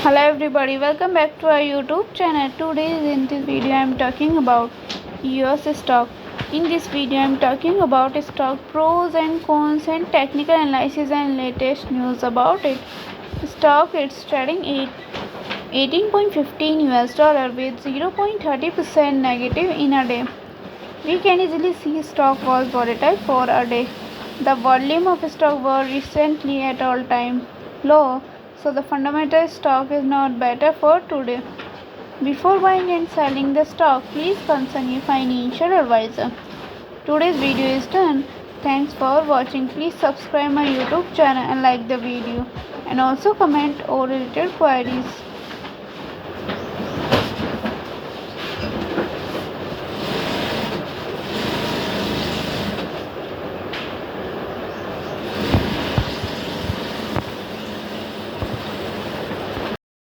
Hello everybody, welcome back to our YouTube channel. Today in this video I am talking about Eose stock. In this video I am talking about stock pros and cons and technical analysis and latest news about it. Stock it's trading at 18.15 US dollar with 0.30% negative in a day. We can easily see stock was volatile for a day. The volume of stock was recently at all-time low, so the fundamental stock is not better for today. Before buying and selling the stock, please consult your financial advisor. Today's video is done. Thanks for watching. Please subscribe my YouTube channel and like the video, and also comment all related queries.